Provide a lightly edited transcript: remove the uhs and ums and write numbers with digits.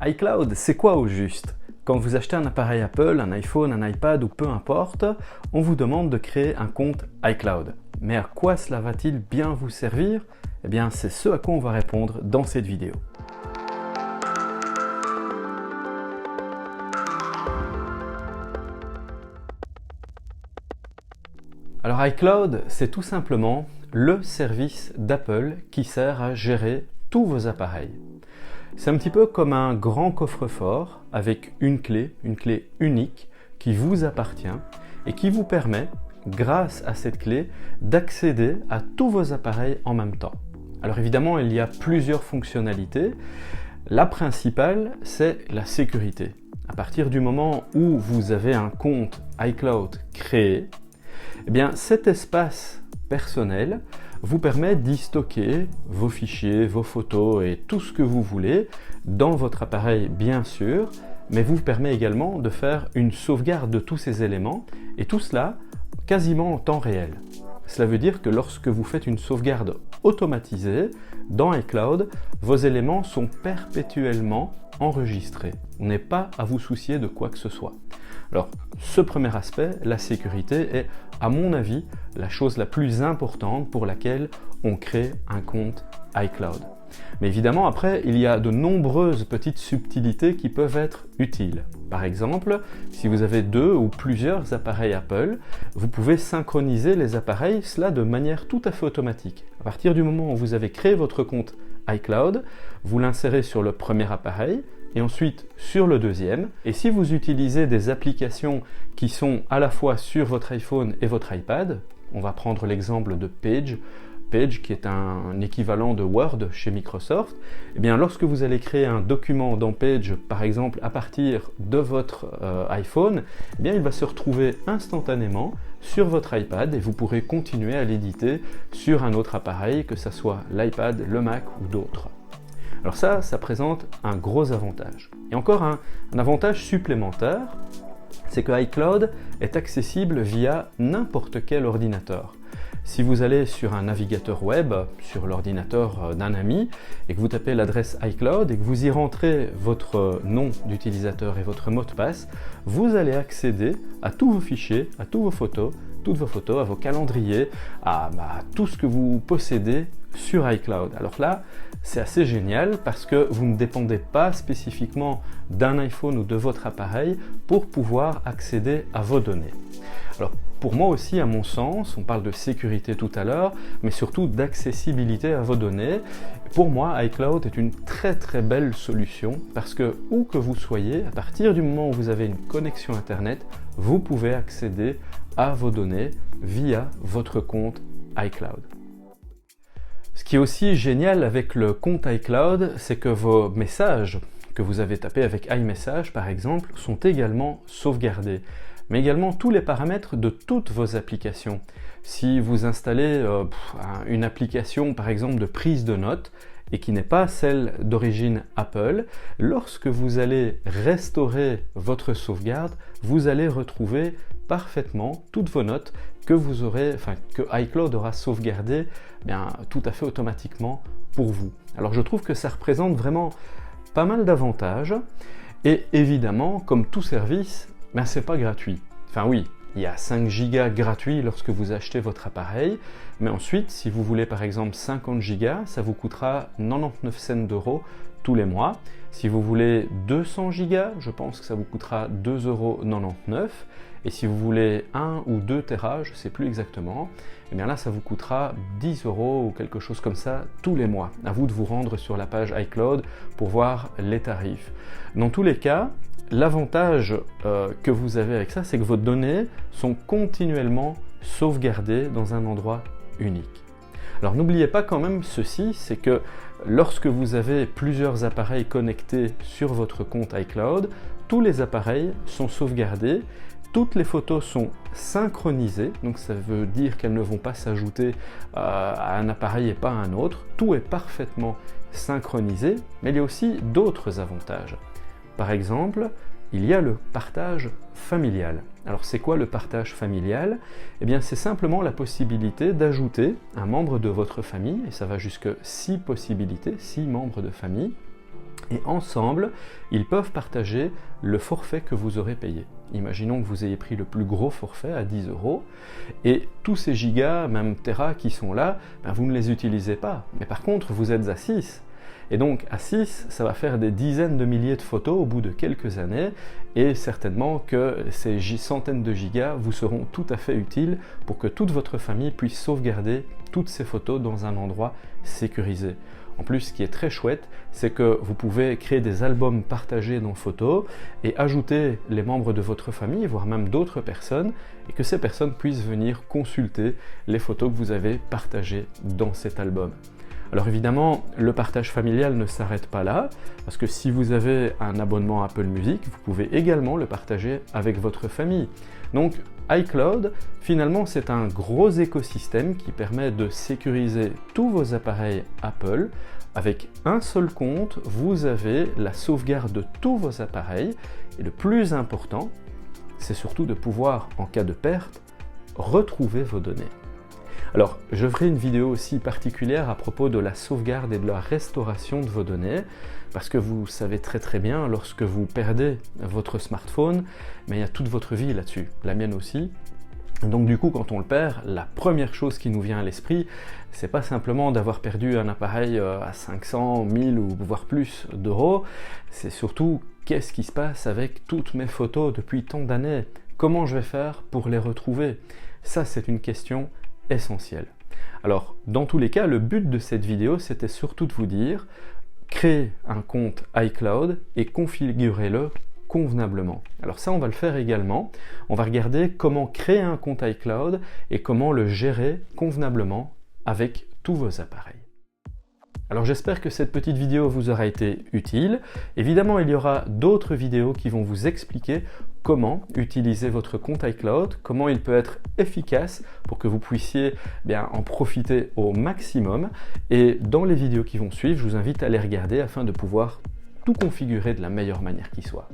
iCloud, c'est quoi au juste? Quand vous achetez un appareil Apple, un iPhone, un iPad ou peu importe, on vous demande de créer un compte iCloud. Mais à quoi cela va-t-il bien vous servir? Eh bien, c'est ce à quoi on va répondre dans cette vidéo. Alors iCloud, c'est tout simplement le service d'Apple qui sert à gérer tous vos appareils. C'est un petit peu comme un grand coffre-fort avec une clé unique qui vous appartient et qui vous permet, grâce à cette clé, d'accéder à tous vos appareils en même temps. Alors évidemment, il y a plusieurs fonctionnalités. La principale, c'est la sécurité. À partir du moment où vous avez un compte iCloud créé, eh bien cet espace personnel vous permet d'y stocker vos fichiers, vos photos et tout ce que vous voulez dans votre appareil bien sûr, mais vous permet également de faire une sauvegarde de tous ces éléments et tout cela quasiment en temps réel. Cela veut dire que lorsque vous faites une sauvegarde automatisée dans iCloud, vos éléments sont perpétuellement enregistrés. On n'est pas à vous soucier de quoi que ce soit. Alors, ce premier aspect, la sécurité, est, à mon avis, la chose la plus importante pour laquelle on crée un compte iCloud. Mais évidemment, après, il y a de nombreuses petites subtilités qui peuvent être utiles. Par exemple, si vous avez 2 ou plusieurs appareils Apple, vous pouvez synchroniser les appareils, cela de manière tout à fait automatique. À partir du moment où vous avez créé votre compte iCloud, vous l'insérez sur le premier appareil, et ensuite sur le deuxième. Et si vous utilisez des applications qui sont à la fois sur votre iPhone et votre iPad, on va prendre l'exemple de Page qui est un équivalent de Word chez Microsoft, eh bien lorsque vous allez créer un document dans Page, par exemple à partir de votre iPhone, eh bien il va se retrouver instantanément sur votre iPad et vous pourrez continuer à l'éditer sur un autre appareil, que ce soit l'iPad, le Mac ou d'autres. Alors ça présente un gros avantage. Et encore un avantage supplémentaire, c'est que iCloud est accessible via n'importe quel ordinateur. Si vous allez sur un navigateur web, sur l'ordinateur d'un ami, et que vous tapez l'adresse iCloud et que vous y rentrez votre nom d'utilisateur et votre mot de passe, vous allez accéder à tous vos fichiers, à toutes vos photos, à vos calendriers, à tout ce que vous possédez sur iCloud. Alors là, c'est assez génial parce que vous ne dépendez pas spécifiquement d'un iPhone ou de votre appareil pour pouvoir accéder à vos données. Alors pour moi aussi, à mon sens, on parle de sécurité tout à l'heure, mais surtout d'accessibilité à vos données. Pour moi, iCloud est une très belle solution parce que où que vous soyez, à partir du moment où vous avez une connexion Internet, vous pouvez accéder à vos données via votre compte iCloud. Ce qui est aussi génial avec le compte iCloud, c'est que vos messages que vous avez tapés avec iMessage par exemple sont également sauvegardés, mais également tous les paramètres de toutes vos applications. Si vous installez une application par exemple de prise de notes et qui n'est pas celle d'origine Apple, lorsque vous allez restaurer votre sauvegarde, vous allez retrouver parfaitement toutes vos notes que iCloud aura sauvegardées tout à fait automatiquement pour vous. Alors je trouve que ça représente vraiment pas mal d'avantages et évidemment, comme tout service, c'est pas gratuit. Enfin oui, il y a 5 Go gratuits lorsque vous achetez votre appareil, mais ensuite, si vous voulez par exemple 50 Go, ça vous coûtera 99 cents d'euros tous les mois. Si vous voulez 200 Go, je pense que ça vous coûtera 2,99 €. Et si vous voulez 1 ou 2 Tera, je ne sais plus exactement, et bien là ça vous coûtera 10 € ou quelque chose comme ça tous les mois. À vous de vous rendre sur la page iCloud pour voir les tarifs. Dans tous les cas, l'avantage que vous avez avec ça, c'est que vos données sont continuellement sauvegardées dans un endroit unique. Alors n'oubliez pas quand même ceci, c'est que lorsque vous avez plusieurs appareils connectés sur votre compte iCloud, tous les appareils sont sauvegardés, toutes les photos sont synchronisées, donc ça veut dire qu'elles ne vont pas s'ajouter à un appareil et pas à un autre, tout est parfaitement synchronisé, mais il y a aussi d'autres avantages. Par exemple, il y a le partage familial. Alors c'est quoi le partage familial? Eh bien c'est simplement la possibilité d'ajouter un membre de votre famille, et ça va jusque 6 possibilités, 6 membres de famille, Et ensemble, ils peuvent partager le forfait que vous aurez payé. Imaginons que vous ayez pris le plus gros forfait à 10 € et tous ces gigas, même Tera qui sont là, vous ne les utilisez pas. Mais par contre, vous êtes à 6. Et donc à 6, ça va faire des dizaines de milliers de photos au bout de quelques années et certainement que ces centaines de gigas vous seront tout à fait utiles pour que toute votre famille puisse sauvegarder toutes ces photos dans un endroit sécurisé. En plus, ce qui est très chouette, c'est que vous pouvez créer des albums partagés dans Photos et ajouter les membres de votre famille, voire même d'autres personnes, et que ces personnes puissent venir consulter les photos que vous avez partagées dans cet album. Alors évidemment, le partage familial ne s'arrête pas là, parce que si vous avez un abonnement Apple Music, vous pouvez également le partager avec votre famille. Donc iCloud, finalement, c'est un gros écosystème qui permet de sécuriser tous vos appareils Apple. Avec un seul compte, vous avez la sauvegarde de tous vos appareils. Et le plus important, c'est surtout de pouvoir, en cas de perte, retrouver vos données. Alors, je ferai une vidéo aussi particulière à propos de la sauvegarde et de la restauration de vos données, parce que vous savez très bien, lorsque vous perdez votre smartphone, mais il y a toute votre vie là-dessus, la mienne aussi. Donc du coup, quand on le perd, la première chose qui nous vient à l'esprit, c'est pas simplement d'avoir perdu un appareil à 500, 1000 ou voire plus d'euros, c'est surtout qu'est-ce qui se passe avec toutes mes photos depuis tant d'années? Comment je vais faire pour les retrouver? Ça, c'est une question essentielle. Alors, dans tous les cas, le but de cette vidéo, c'était surtout de vous dire, créez un compte iCloud et configurez-le convenablement. Alors ça, on va le faire également. On va regarder comment créer un compte iCloud et comment le gérer convenablement avec tous vos appareils. Alors j'espère que cette petite vidéo vous aura été utile. Évidemment, il y aura d'autres vidéos qui vont vous expliquer comment utiliser votre compte iCloud, comment il peut être efficace pour que vous puissiez en profiter au maximum. Et dans les vidéos qui vont suivre, je vous invite à les regarder afin de pouvoir tout configurer de la meilleure manière qui soit.